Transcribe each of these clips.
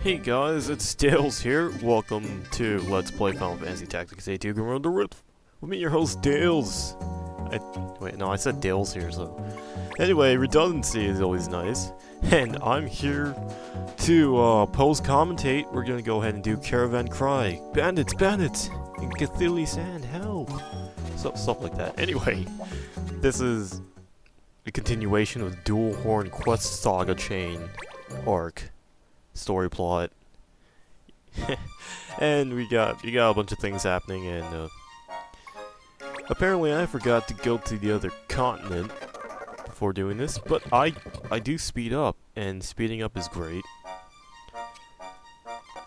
Hey guys, it's Dales here. Welcome to Let's Play Final Fantasy Tactics A2 Grim the Rip. With me, your host, Dales. Wait, no, I said Dales here, so... Anyway, redundancy is always nice. And I'm here to, post-commentate. We're gonna go ahead and do Caravan Cry. Bandits, bandits! In Cthulhu Sand, help! Stuff like that. Anyway, this is a continuation of Dual Horn Quest Saga Chain arc. Story plot. And we got a bunch of things happening, and apparently I forgot to go to the other continent before doing this, but I do speed up, and speeding up is great.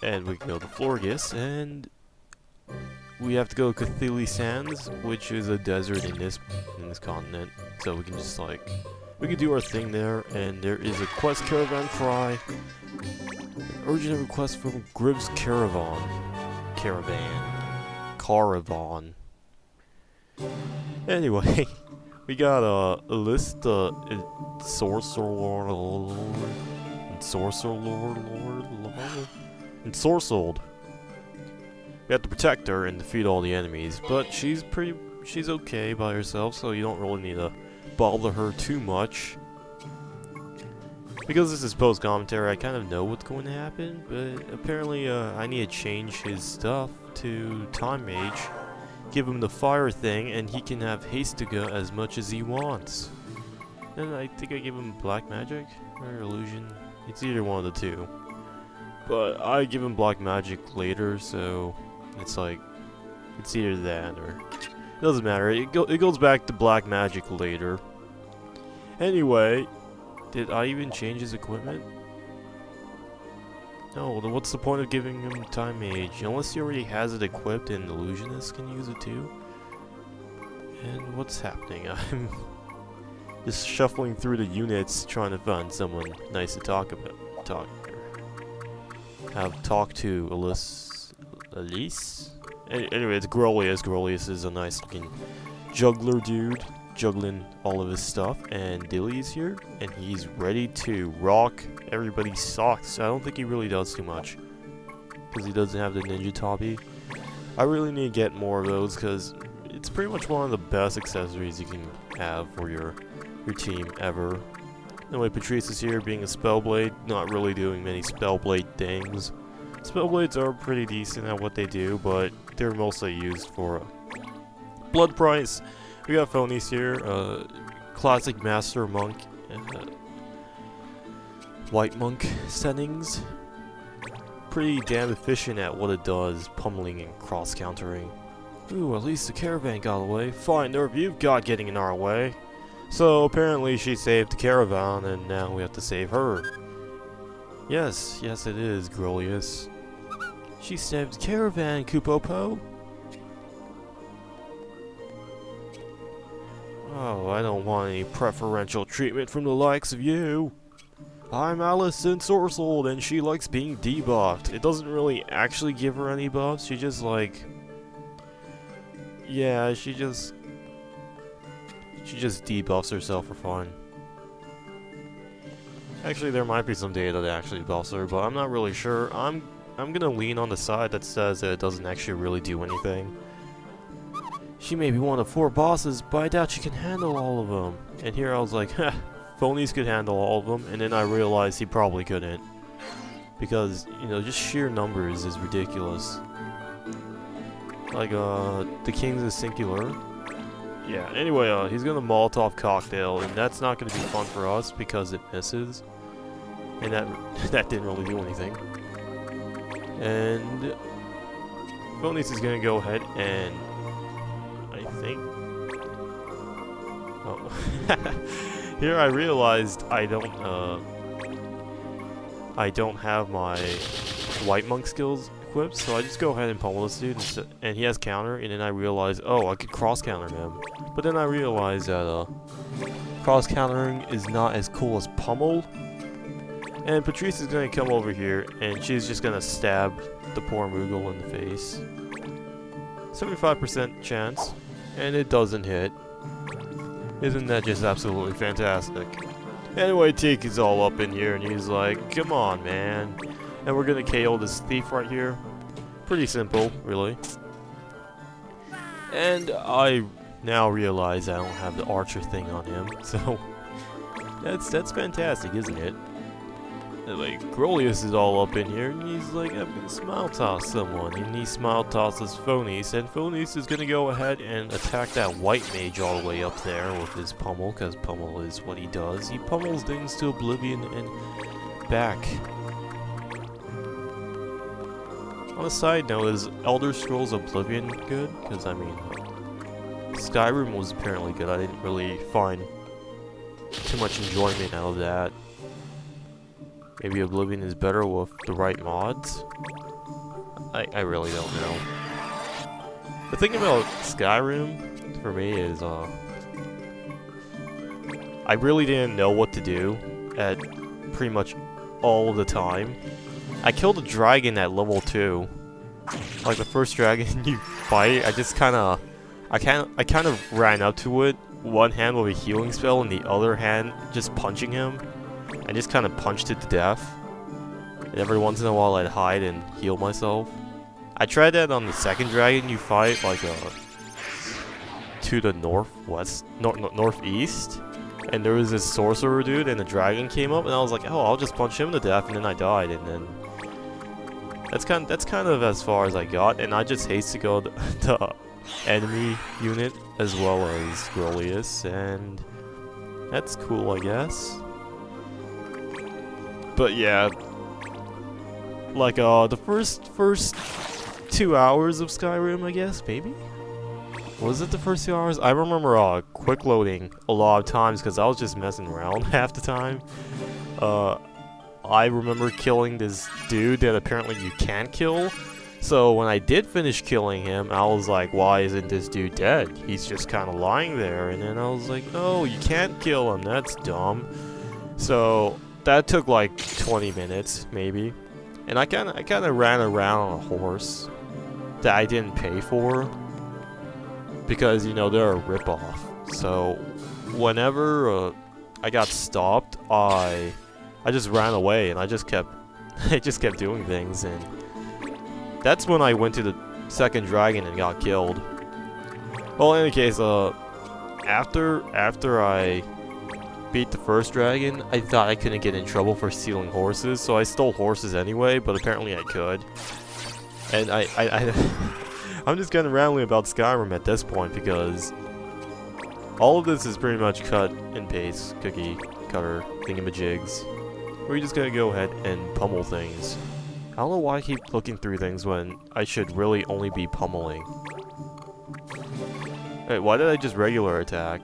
And we can go to Florgus, and we have to go to Cthulhu Sands, which is a desert in this continent, so we can just we can do our thing there. And there is a quest, Caravan Cry. Urgent request from Gribb's Caravan. Anyway, we got a list Sorcerer Lord. We have to protect her and defeat all the enemies, but she's okay by herself, so you don't really need to bother her too much. Because this is post-commentary, I kind of know what's going to happen, but apparently I need to change his stuff to Time Mage, give him the fire thing, and he can have Hastiga as much as he wants. And I think I give him Black Magic, or Illusion, it's either one of the two. But I give him Black Magic later, so it's it's either that, or... It doesn't matter, it goes back to Black Magic later. Anyway... Did I even change his equipment? No, then what's the point of giving him Time Mage? Unless he already has it equipped and Illusionist can use it too. And what's happening? I'm just shuffling through the units trying to find someone nice to talk to. Elise? Anyway, it's Grolius. Grolius is a nice looking juggler dude, juggling all of his stuff, and Dilly's here, and he's ready to rock everybody's socks. I don't think he really does too much, because he doesn't have the ninja tabi. I really need to get more of those, because it's pretty much one of the best accessories you can have for your team ever. Anyway, Patrice is here being a Spellblade, not really doing many Spellblade things. Spellblades are pretty decent at what they do, but they're mostly used for blood price. We got Phonies here, classic Master Monk, White Monk settings. Pretty damn efficient at what it does, pummeling and cross-countering. Ooh, at least the caravan got away. Fine, nerve you've got getting in our way. So apparently she saved the caravan, and now we have to save her. Yes it is, Grolius. She saved the caravan, Kupopo. Oh, I don't want any preferential treatment from the likes of you. I'm Allison Sorsold, and she likes being debuffed. It doesn't really actually give her any buffs, she just yeah, she just debuffs herself for fun. Actually, there might be some data that actually buffs her, but I'm not really sure. I'm gonna lean on the side that says that it doesn't actually really do anything. She may be one of 4 bosses, but I doubt she can handle all of them. And here I was like, heh, Phonies could handle all of them, and then I realized he probably couldn't. Because, you know, just sheer numbers is ridiculous. The King's is singular. Yeah, anyway, he's gonna Molotov Cocktail, and that's not gonna be fun for us because it misses. And that didn't really do anything. And Phonies is gonna go ahead and here I realized I don't have my White Monk skills equipped, so I just go ahead and pummel this dude, and he has counter, and then I realized, oh, I could cross counter him. But then I realized that cross countering is not as cool as pummel. And Patrice is gonna come over here, and she's just gonna stab the poor Moogle in the face. 75% chance. And it doesn't hit. Isn't that just absolutely fantastic? Anyway, Teak is all up in here, and he's like, come on, man. And we're gonna KO this thief right here. Pretty simple, really. And I now realize I don't have the archer thing on him, so that's fantastic, isn't it? And, like, Grolius is all up in here, and he's like, I'm gonna smile toss someone, and he smile tosses Phonies, and Phonies is gonna go ahead and attack that white mage all the way up there with his pummel, because pummel is what he does. He pummels things to oblivion and back. On a side note, is Elder Scrolls Oblivion good? Because, I mean, Skyrim was apparently good. I didn't really find too much enjoyment out of that. Maybe Oblivion is better with the right mods? I really don't know. The thing about Skyrim, for me, is, I really didn't know what to do at pretty much all the time. I killed a dragon at level 2. Like the first dragon you fight, I kind of ran up to it, one hand with a healing spell and the other hand just punching him. I just kind of punched it to death. And every once in a while I'd hide and heal myself. I tried that on the second dragon you fight, like to the northeast. And there was this sorcerer dude and the dragon came up and I was like, oh, I'll just punch him to death, and then I died, and then that's kind of as far as I got, and I just hasted go the enemy unit as well as Grolius, and that's cool, I guess. But yeah, like the first 2 hours of Skyrim, I guess, maybe? Was it the first 2 hours? I remember quick loading a lot of times because I was just messing around half the time. I remember killing this dude that apparently you can't kill. So when I did finish killing him, I was like, why isn't this dude dead? He's just kind of lying there. And then I was like, oh, you can't kill him. That's dumb. So that took like 20 minutes, maybe. And I kind of ran around on a horse that I didn't pay for. Because, you know, they're a ripoff. So whenever I got stopped, I just ran away and I just kept doing things, and that's when I went to the second dragon and got killed. Well, in any case, after I beat the first dragon, I thought I couldn't get in trouble for stealing horses, so I stole horses anyway, but apparently I could. And I'm just kind of rambling about Skyrim at this point because all of this is pretty much cut and paste, cookie cutter thingamajigs. We're just gonna go ahead and pummel things. I don't know why I keep looking through things when I should really only be pummeling. Wait, why did I just regular attack?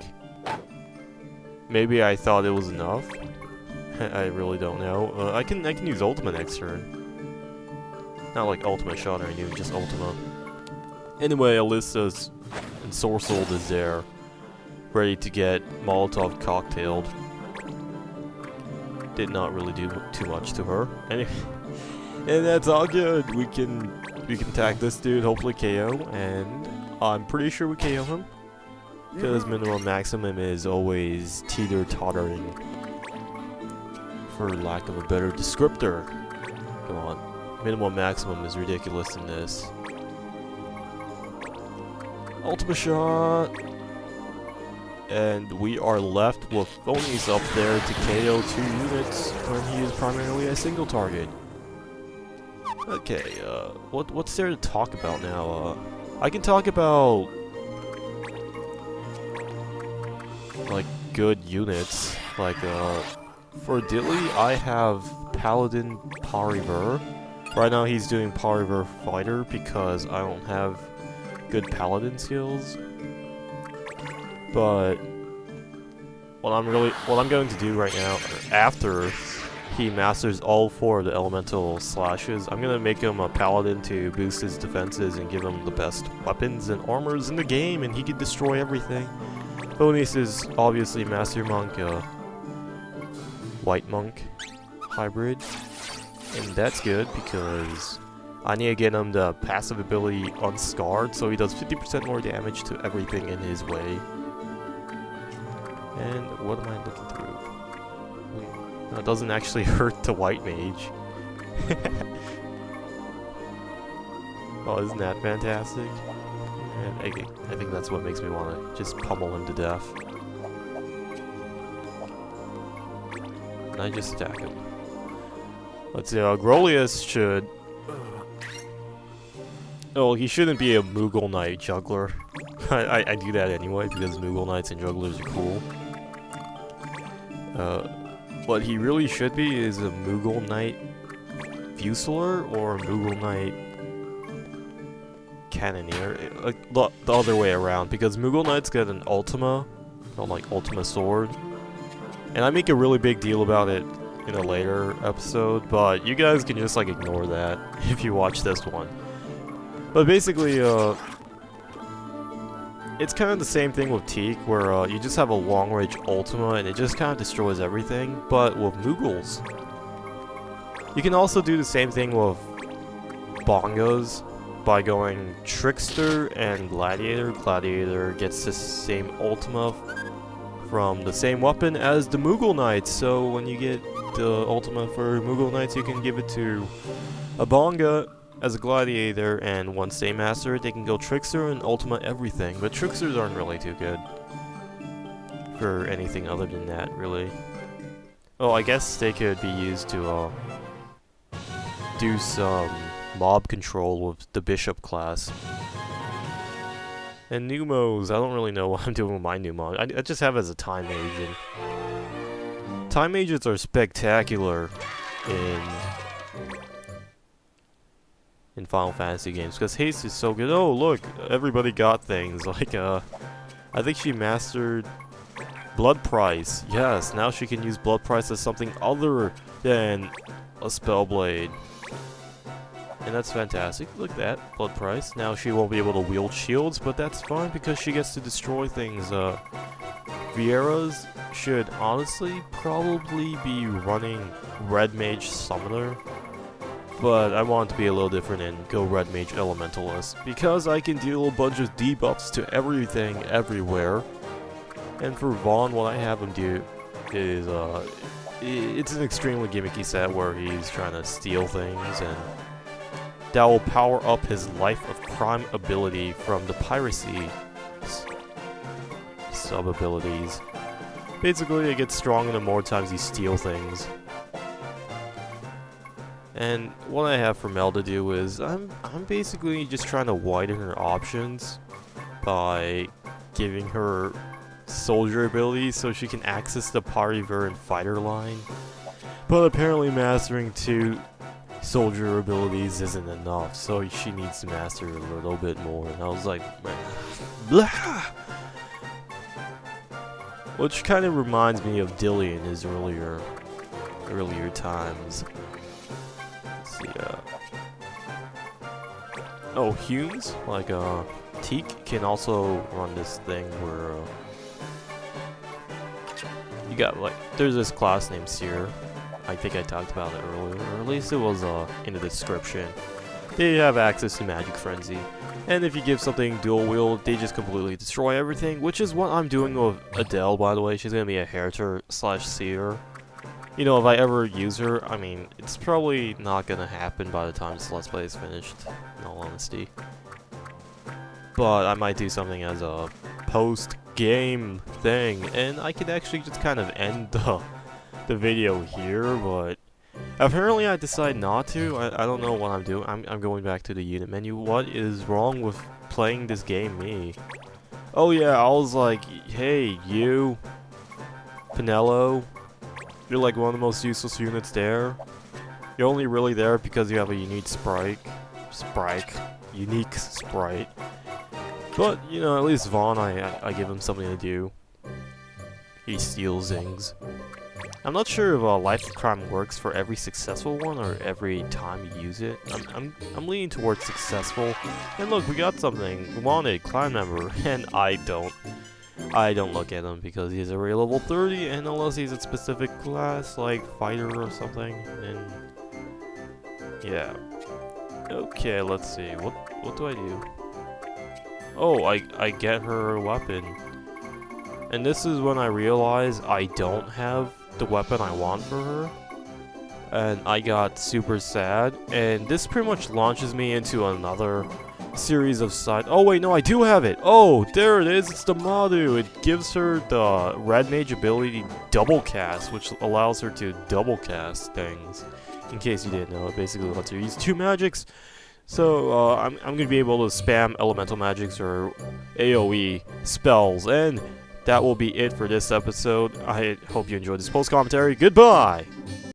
Maybe I thought it was enough? I really don't know. I can use Ultima next turn. Not like Ultima Shot or anything, just Ultima. Anyway, Alyssa's Ensorcelled is there, ready to get Molotov Cocktailed. Did not really do too much to her. Anyway, and that's all good. We can attack this dude, hopefully KO, and I'm pretty sure we KO him. Because minimum maximum is always teeter-tottering, for lack of a better descriptor. Come on. Minimum maximum is ridiculous in this. Ultima Shot! And we are left with Phonies up there to KO 2 units when he is primarily a single target. Okay, what's there to talk about now? I can talk about like good units. Like for Dilly, I have Paladin Pariver. Right now he's doing Pariver Fighter because I don't have good Paladin skills. But what I'm going to do right now, after he masters all 4 of the elemental slashes, I'm gonna make him a paladin to boost his defenses and give him the best weapons and armors in the game, and he can destroy everything. Phonies is obviously Master Monk, White Monk hybrid, and that's good because I need to get him the passive ability Unscarred, so he does 50% more damage to everything in his way. And what am I looking through? Wait, no, it doesn't actually hurt the white mage. Oh, isn't that fantastic? I think that's what makes me want to just pummel him to death. And I just attack him. Let's see, Grolius should... Oh, he shouldn't be a Moogle Knight juggler. I do that anyway, because Moogle Knights and jugglers are cool. What he really should be is a Moogle Knight Fusilier or a Moogle Knight Cannoneer. Like, the other way around, because Moogle Knights get an Ultima, called like Ultima Sword. And I make a really big deal about it in a later episode, but you guys can just like ignore that if you watch this one. But basically, it's kind of the same thing with Teak, where you just have a long-range Ultima and it just kind of destroys everything, but with Moogles. You can also do the same thing with Bongos by going Trickster and Gladiator. Gladiator gets the same Ultima from the same weapon as the Moogle Knights, so when you get the Ultima for Moogle Knights, you can give it to a Bonga as a Gladiator, and once they master it, they can go Trickster and Ultima everything, but Tricksters aren't really too good for anything other than that, really. Oh, I guess they could be used to do some mob control with the Bishop class. And Numos, I don't really know what I'm doing with my Numos. I just have it as a Time Agent. Time Agents are spectacular in Final Fantasy games, because haste is so good. Oh, look, everybody got things. Like, I think she mastered Blood Price. Yes, now she can use Blood Price as something other than a Spellblade. And that's fantastic. Look at that, Blood Price. Now she won't be able to wield shields, but that's fine because she gets to destroy things. Viera's should honestly probably be running Red Mage Summoner, but I want it to be a little different and go Red Mage Elementalist, because I can deal a bunch of debuffs to everything, everywhere. And for Vaughn, what I have him do is, it's an extremely gimmicky set where he's trying to steal things, and that will power up his Life of Crime ability from the Piracy sub-abilities. Basically, it gets stronger the more times you steal things. And what I have for Mel to do is, I'm basically just trying to widen her options by giving her soldier abilities so she can access the Pariver and fighter line. But apparently mastering 2 soldier abilities isn't enough, so she needs to master a little bit more. And I was like, man, blah! Which kind of reminds me of Dilly in his earlier times. Let's see, oh, Humes, like, Teak can also run this thing where, you got, like, there's this class named Seer. I think I talked about it earlier, or at least it was, in the description. They have access to Magic Frenzy, and if you give something dual wield, they just completely destroy everything, which is what I'm doing with Adele, by the way. She's gonna be a Heriter / Seer. You know, if I ever use her, I mean, it's probably not gonna happen by the time this Let's Play is finished, in all honesty. But I might do something as a post-game thing, and I could actually just kind of end the video here, but apparently I decide not to. I don't know what I'm doing. I'm going back to the unit menu. What is wrong with playing this game, me? Oh yeah, I was like, hey, you, Pinello, you're like one of the most useless units there. You're only really there because you have a unique unique sprite. But, you know, at least Vaughn, I give him something to do. He steals things. I'm not sure if Life of Crime works for every successful one or every time you use it. I'm leaning towards successful. And look, we got something. We wanted clan member, and I don't look at him because he's already level 30, and unless he's a specific class like fighter or something, then yeah. Okay, let's see. What do I do? Oh, I get her a weapon. And this is when I realize I don't have the weapon I want for her. and I got super sad. And this pretty much launches me into another series of side. Oh wait, no, I do have it. Oh, there it is. It's the Madu. It gives her the Red Mage ability double cast, which allows her to double cast things. In case you didn't know, it basically lets her use 2 magics. So I'm gonna be able to spam elemental magics or AOE spells, and that will be it for this episode. I hope you enjoyed this post commentary. Goodbye.